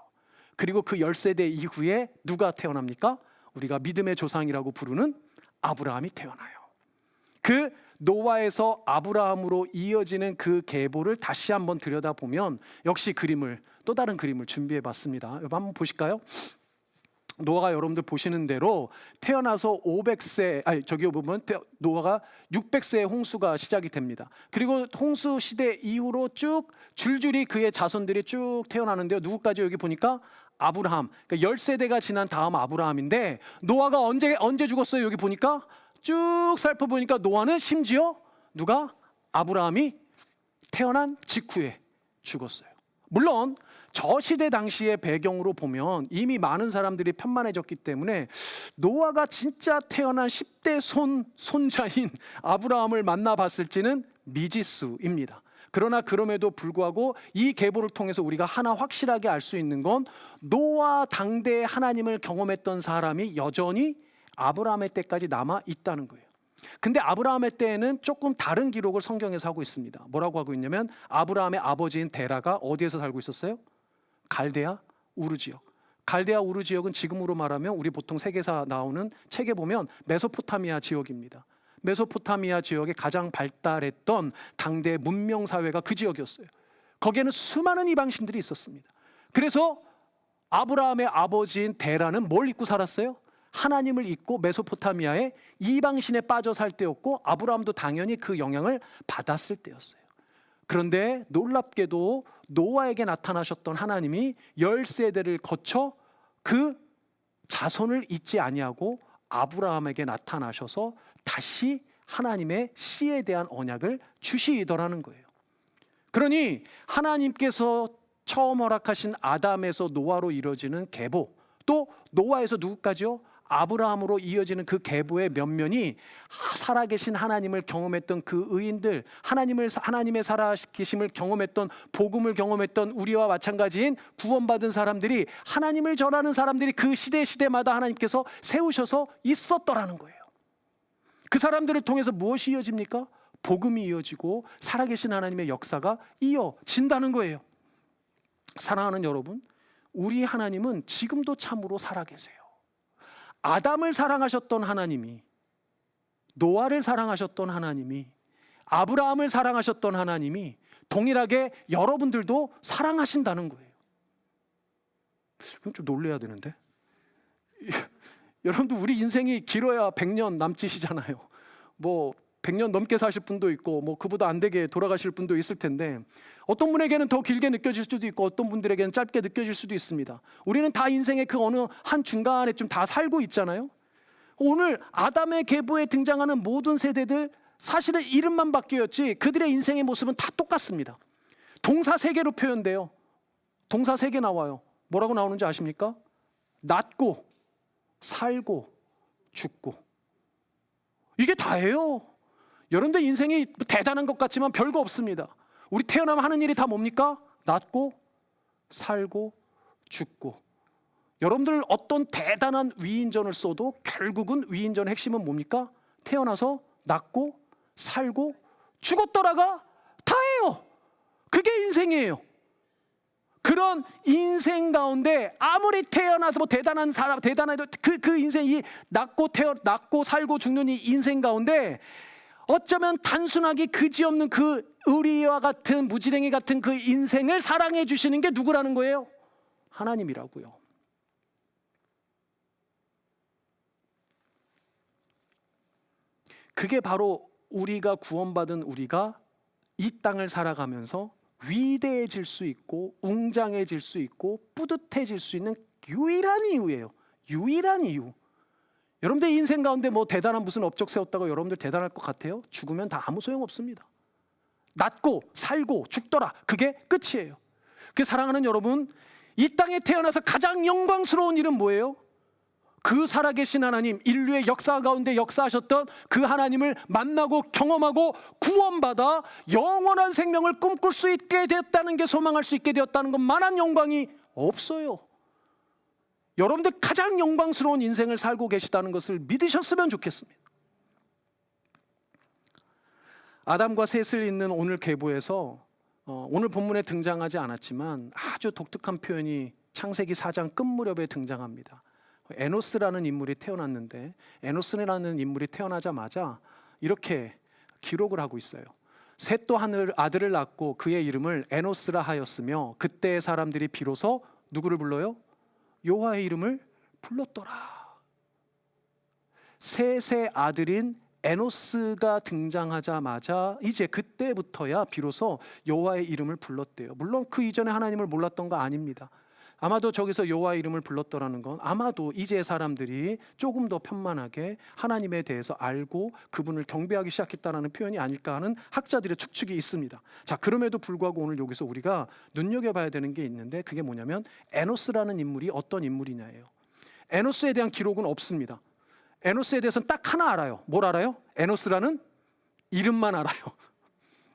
그리고 그 10세대 이후에 누가 태어납니까? 우리가 믿음의 조상이라고 부르는 아브라함이 태어나요. 그 노아에서 아브라함으로 이어지는 그 계보를 다시 한번 들여다보면 역시 또 다른 그림을 준비해 봤습니다. 여러분 한번 보실까요? 노아가 여러분들 보시는 대로 태어나서 500세, 저기 보면 노아가 600세의 홍수가 시작이 됩니다. 그리고 홍수 시대 이후로 쭉 줄줄이 그의 자손들이 쭉 태어나는데요. 누구까지 여기 보니까 아브라함, 그러니까 10세대가 지난 다음 아브라함인데 노아가 언제 죽었어요? 여기 보니까 쭉 살펴보니까 노아는 심지어 아브라함이 태어난 직후에 죽었어요. 물론 저 시대 당시의 배경으로 보면 이미 많은 사람들이 편만해졌기 때문에 노아가 진짜 태어난 10대 손자인 아브라함을 만나봤을지는 미지수입니다. 그러나 그럼에도 불구하고 이 계보를 통해서 우리가 하나 확실하게 알 수 있는 건 노아 당대에 하나님을 경험했던 사람이 여전히 아브라함의 때까지 남아 있다는 거예요. 근데 아브라함의 때에는 조금 다른 기록을 성경에서 하고 있습니다. 뭐라고 하고 있냐면 아브라함의 아버지인 데라가 어디에서 살고 있었어요? 갈대아 우르 지역. 갈대아 우르 지역은 지금으로 말하면 우리 보통 세계사 나오는 책에 보면 메소포타미아 지역입니다. 메소포타미아 지역에 가장 발달했던 당대 문명 사회가 그 지역이었어요. 거기에는 수많은 이방신들이 있었습니다. 그래서 아브라함의 아버지인 데라는 뭘 잊고 살았어요? 하나님을 잊고 메소포타미아의 이방신에 빠져 살 때였고 아브라함도 당연히 그 영향을 받았을 때였어요. 그런데 놀랍게도 노아에게 나타나셨던 하나님이 10세대를 거쳐 그 자손을 잊지 아니하고 아브라함에게 나타나셔서 다시 하나님의 씨에 대한 언약을 주시더라는 거예요. 그러니 하나님께서 처음 허락하신 아담에서 노아로 이루어지는 계보, 또 노아에서 누구까지요? 아브라함으로 이어지는 그 계보의 면면이 살아계신 하나님을 경험했던 그 의인들, 하나님의 살아계심을 경험했던, 복음을 경험했던 우리와 마찬가지인 구원받은 사람들이, 하나님을 전하는 사람들이 그 시대마다 하나님께서 세우셔서 있었더라는 거예요. 그 사람들을 통해서 무엇이 이어집니까? 복음이 이어지고 살아계신 하나님의 역사가 이어진다는 거예요. 사랑하는 여러분, 우리 하나님은 지금도 참으로 살아계세요. 아담을 사랑하셨던 하나님이, 노아를 사랑하셨던 하나님이, 아브라함을 사랑하셨던 하나님이 동일하게 여러분들도 사랑하신다는 거예요. 좀 놀래야 되는데. 여러분들 우리 인생이 길어야 100년 남짓이잖아요. 뭐 100년 넘게 사실 분도 있고 뭐 그보다 안 되게 돌아가실 분도 있을 텐데 어떤 분에게는 더 길게 느껴질 수도 있고 어떤 분들에게는 짧게 느껴질 수도 있습니다. 우리는 다 인생의 그 어느 한 중간에 좀 다 살고 있잖아요. 오늘 아담의 계보에 등장하는 모든 세대들 사실은 이름만 바뀌었지 그들의 인생의 모습은 다 똑같습니다. 동사 3개로 표현돼요. 동사 3개 나와요. 뭐라고 나오는지 아십니까? 낳고, 살고, 죽고. 이게 다예요. 여러분들 인생이 대단한 것 같지만 별거 없습니다. 우리 태어나면 하는 일이 다 뭡니까? 낳고, 살고, 죽고. 여러분들 어떤 대단한 위인전을 써도 결국은 위인전의 핵심은 뭡니까? 태어나서 낳고, 살고, 죽었더라가 다예요. 그게 인생이에요. 그런 인생 가운데 아무리 태어나서 뭐 대단한 사람, 대단해도 그 인생이 낳고 살고 죽는 이 인생 가운데 어쩌면 단순하게 그지없는 그 의리와 같은 무지랭이 같은 그 인생을 사랑해 주시는 게 누구라는 거예요? 하나님이라고요. 그게 바로 우리가 구원받은 우리가 이 땅을 살아가면서 위대해질 수 있고 웅장해질 수 있고 뿌듯해질 수 있는 유일한 이유예요. 유일한 이유. 여러분들 인생 가운데 뭐 대단한 무슨 업적 세웠다고 여러분들 대단할 것 같아요? 죽으면 다 아무 소용없습니다. 낳고 살고 죽더라. 그게 끝이에요. 그 사랑하는 여러분, 이 땅에 태어나서 가장 영광스러운 일은 뭐예요? 그 살아계신 하나님, 인류의 역사 가운데 역사하셨던 그 하나님을 만나고 경험하고 구원받아 영원한 생명을 꿈꿀 수 있게 되었다는 게, 소망할 수 있게 되었다는 것만한 영광이 없어요. 여러분들 가장 영광스러운 인생을 살고 계시다는 것을 믿으셨으면 좋겠습니다. 아담과 셋을 잇는 오늘 계보에서 오늘 본문에 등장하지 않았지만 아주 독특한 표현이 창세기 4장 끝 무렵에 등장합니다. 에노스라는 인물이 태어났는데, 에노스라는 인물이 태어나자마자 이렇게 기록을 하고 있어요. 셋도 아들을 낳고 그의 이름을 에노스라 하였으며 그때의 사람들이 비로소 누구를 불러요? 여호와의 이름을 불렀더라. 셋의 아들인 에노스가 등장하자마자 이제 그때부터야 비로소 여호와의 이름을 불렀대요. 물론 그 이전에 하나님을 몰랐던 거 아닙니다. 아마도 저기서 여호와의 이름을 불렀더라는 건 아마도 이제 사람들이 조금 더 편만하게 하나님에 대해서 알고 그분을 경배하기 시작했다는 표현이 아닐까 하는 학자들의 추측이 있습니다. 자, 그럼에도 불구하고 오늘 여기서 우리가 눈여겨봐야 되는 게 있는데, 그게 뭐냐면 에노스라는 인물이 어떤 인물이냐예요. 에노스에 대한 기록은 없습니다. 에노스에 대해서는 딱 하나 알아요. 뭘 알아요? 에노스라는 이름만 알아요.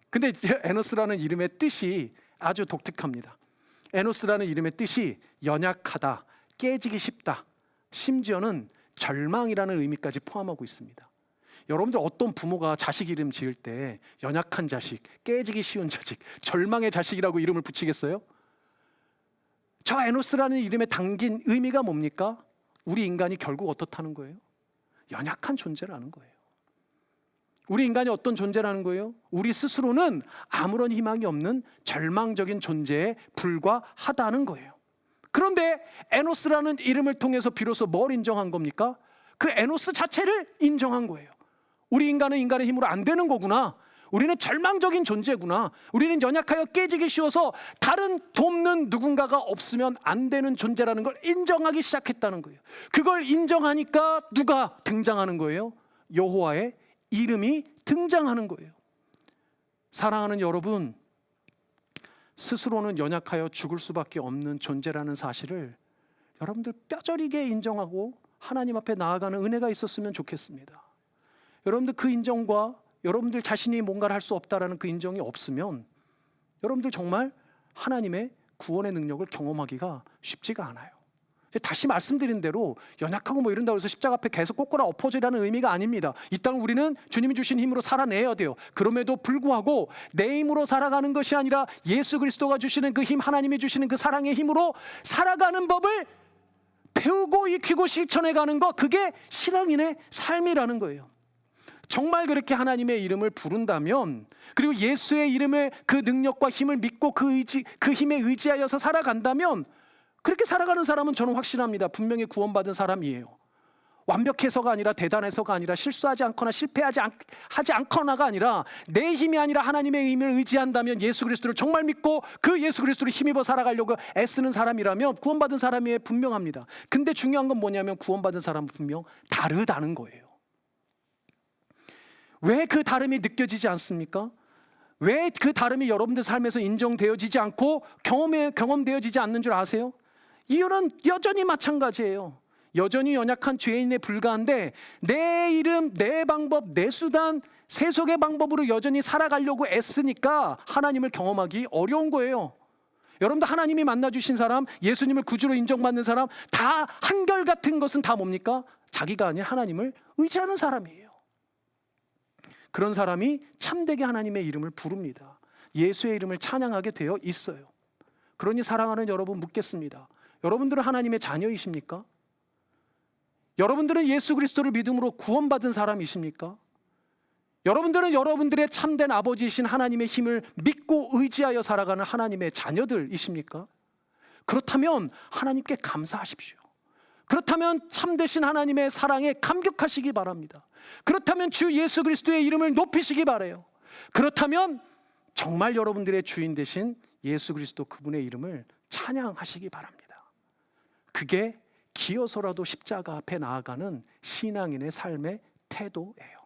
근데 에노스라는 이름의 뜻이 아주 독특합니다. 에노스라는 이름의 뜻이 연약하다, 깨지기 쉽다, 심지어는 절망이라는 의미까지 포함하고 있습니다. 여러분들 어떤 부모가 자식 이름 지을 때 연약한 자식, 깨지기 쉬운 자식, 절망의 자식이라고 이름을 붙이겠어요? 저 에노스라는 이름에 담긴 의미가 뭡니까? 우리 인간이 결국 어떻다는 거예요? 연약한 존재라는 거예요. 우리 인간이 어떤 존재라는 거예요? 우리 스스로는 아무런 희망이 없는 절망적인 존재에 불과하다는 거예요. 그런데 에노스라는 이름을 통해서 비로소 뭘 인정한 겁니까? 그 에노스 자체를 인정한 거예요. 우리 인간은 인간의 힘으로 안 되는 거구나. 우리는 절망적인 존재구나. 우리는 연약하여 깨지기 쉬워서 다른 돕는 누군가가 없으면 안 되는 존재라는 걸 인정하기 시작했다는 거예요. 그걸 인정하니까 누가 등장하는 거예요? 여호와의 이름이 등장하는 거예요. 사랑하는 여러분, 스스로는 연약하여 죽을 수밖에 없는 존재라는 사실을 여러분들 뼈저리게 인정하고 하나님 앞에 나아가는 은혜가 있었으면 좋겠습니다. 여러분들 그 인정과 여러분들 자신이 뭔가를 할 수 없다라는 그 인정이 없으면 여러분들 정말 하나님의 구원의 능력을 경험하기가 쉽지가 않아요. 다시 말씀드린 대로 연약하고 뭐 이런다고 해서 십자가 앞에 계속 꽂거나 엎어지라는 의미가 아닙니다. 이 땅 우리는 주님이 주신 힘으로 살아내야 돼요. 그럼에도 불구하고 내 힘으로 살아가는 것이 아니라 예수 그리스도가 주시는 그 힘, 하나님이 주시는 그 사랑의 힘으로 살아가는 법을 배우고 익히고 실천해가는 것, 그게 신앙인의 삶이라는 거예요. 정말 그렇게 하나님의 이름을 부른다면, 그리고 예수의 이름의 그 능력과 힘을 믿고 그 힘에 의지하여서 살아간다면, 그렇게 살아가는 사람은 저는 확신합니다. 분명히 구원받은 사람이에요. 완벽해서가 아니라, 대단해서가 아니라, 실수하지 않거나 하지 않거나가 아니라 내 힘이 아니라 하나님의 힘을 의지한다면, 예수 그리스도를 정말 믿고 그 예수 그리스도를 힘입어 살아가려고 애쓰는 사람이라면 구원받은 사람이에요. 분명합니다. 근데 중요한 건 뭐냐면 구원받은 사람은 분명 다르다는 거예요. 왜 그 다름이 느껴지지 않습니까? 왜 그 다름이 여러분들 삶에서 인정되어지지 않고 경험되어지지 않는 줄 아세요? 이유는 여전히 마찬가지예요. 여전히 연약한 죄인에 불과한데 내 이름, 내 방법, 내 수단, 세속의 방법으로 여전히 살아가려고 애쓰니까 하나님을 경험하기 어려운 거예요. 여러분들 하나님이 만나주신 사람, 예수님을 구주로 인정받는 사람, 다 한결같은 것은 다 뭡니까? 자기가 아닌 하나님을 의지하는 사람이에요. 그런 사람이 참되게 하나님의 이름을 부릅니다. 예수의 이름을 찬양하게 되어 있어요. 그러니 사랑하는 여러분, 묻겠습니다. 여러분들은 하나님의 자녀이십니까? 여러분들은 예수 그리스도를 믿음으로 구원받은 사람이십니까? 여러분들은 여러분들의 참된 아버지이신 하나님의 힘을 믿고 의지하여 살아가는 하나님의 자녀들이십니까? 그렇다면 하나님께 감사하십시오. 그렇다면 참되신 하나님의 사랑에 감격하시기 바랍니다. 그렇다면 주 예수 그리스도의 이름을 높이시기 바라요. 그렇다면 정말 여러분들의 주인 되신 예수 그리스도 그분의 이름을 찬양하시기 바랍니다. 그게 기어서라도 십자가 앞에 나아가는 신앙인의 삶의 태도예요.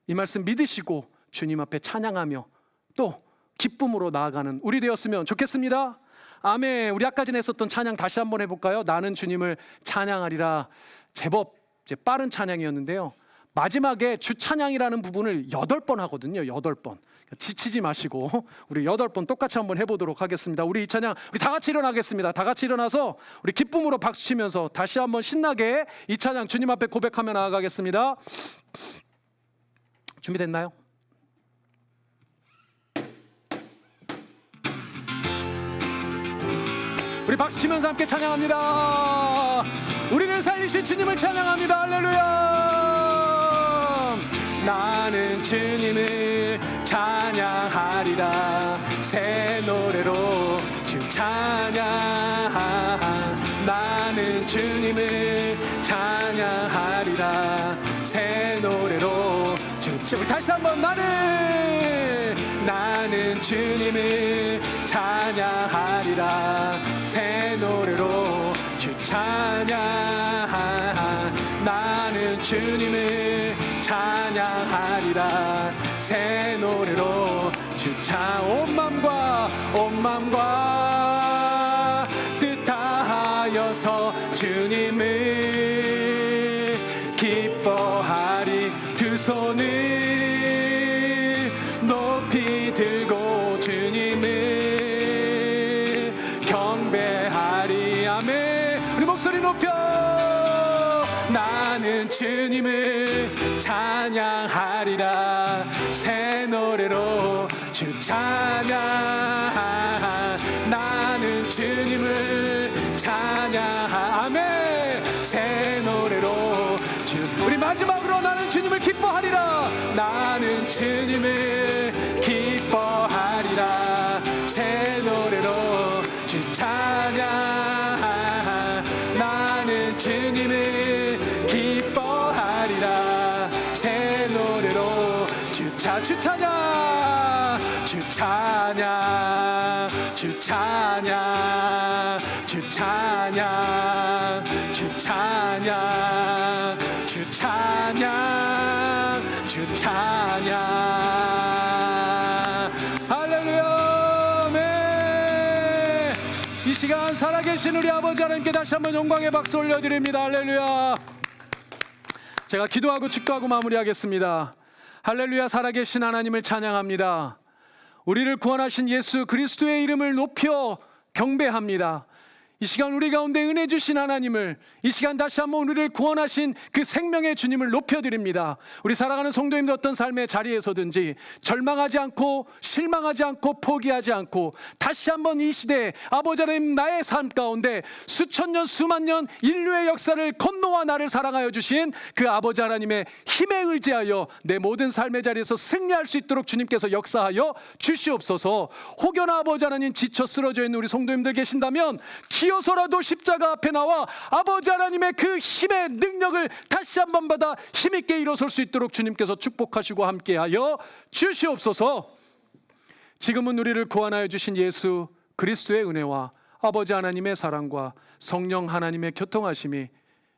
이 말씀 믿으시고 주님 앞에 찬양하며 또 기쁨으로 나아가는 우리 되었으면 좋겠습니다. 아멘. 우리 아까 전에 했었던 찬양 다시 한번 해볼까요? 나는 주님을 찬양하리라. 제법 이제 빠른 찬양이었는데요. 마지막에 주 찬양이라는 부분을 8번 하거든요. 8번. 지치지 마시고 우리 8번 똑같이 한번 해보도록 하겠습니다. 우리 이 찬양 우리 다 같이 일어나겠습니다. 다 같이 일어나서 우리 기쁨으로 박수 치면서 다시 한번 신나게 이 찬양 주님 앞에 고백하며 나아가겠습니다. 준비됐나요? 우리 박수 치면서 함께 찬양합니다. 우리를 살리신 주님을 찬양합니다. 할렐루야. 나는 주님을 찬양하리라. 새 노래로 주 찬양. 나는 주님을 찬양하리라. 새 노래로 주. 우리 다시 한번 나는 주님을 찬양하리라. 새 노래로 주 찬양. 나는 주님을 찬양하리라. 새 노래로 주 온 맘과 뜻 다하여서 주님을 기뻐하리. 두 손을 높이 들고 주님을 경배하리. 아멘. 우리 목소리 높여. 나는 주님을 찬양하리라. 새 노래로 주 찬양. 나는 주님을 찬양. 아멘. 새 노래로 우리 마지막으로 나는 주님을 기뻐하리라. 나는 주님을 기뻐하리라. 새 노래로 주 찬양. 나는 주님을 기뻐하리라. 새 노래로 주 찬양. 주 찬양. 주 찬양. 주 찬양. 주 찬양. 주 찬양. 주 찬양. 할렐루야. 아멘. 이 시간 살아계신 우리 아버지 하나님께 다시 한번 영광의 박수 올려드립니다. 할렐루야. 제가 기도하고 축도하고 마무리하겠습니다. 할렐루야. 살아계신 하나님을 찬양합니다. 우리를 구원하신 예수 그리스도의 이름을 높여 경배합니다. 이 시간 우리 가운데 은혜 주신 하나님을, 이 시간 다시 한번 우리를 구원하신 그 생명의 주님을 높여드립니다. 우리 사랑하는 성도님들 어떤 삶의 자리에서든지 절망하지 않고 실망하지 않고 포기하지 않고 다시 한번 이 시대에 아버지 하나님 나의 삶 가운데 수천 년 수만 년 인류의 역사를 건너와 나를 사랑하여 주신 그 아버지 하나님의 힘에 의지하여 내 모든 삶의 자리에서 승리할 수 있도록 주님께서 역사하여 주시옵소서. 혹여나 아버지 하나님 지쳐 쓰러져 있는 우리 성도님들 계신다면 기어서라도 십자가 앞에 나와 아버지 하나님의 그 힘의 능력을 다시 한번 받아 힘있게 일어설 수 있도록 주님께서 축복하시고 함께하여 주시옵소서. 지금은 우리를 구원하여 주신 예수 그리스도의 은혜와 아버지 하나님의 사랑과 성령 하나님의 교통하심이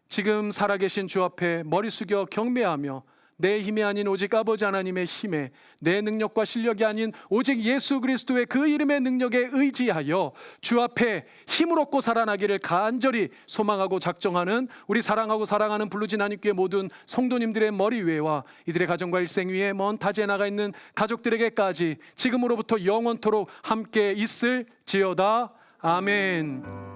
지금 살아계신 주 앞에 머리 숙여 경배하며 내 힘이 아닌 오직 아버지 하나님의 힘에, 내 능력과 실력이 아닌 오직 예수 그리스도의 그 이름의 능력에 의지하여 주 앞에 힘을 얻고 살아나기를 간절히 소망하고 작정하는 우리 사랑하고 사랑하는 블루진 한인교회 모든 성도님들의 머리 위에와 이들의 가정과 일생 위에 먼 타지에 나가 있는 가족들에게까지 지금으로부터 영원토록 함께 있을지어다. 아멘.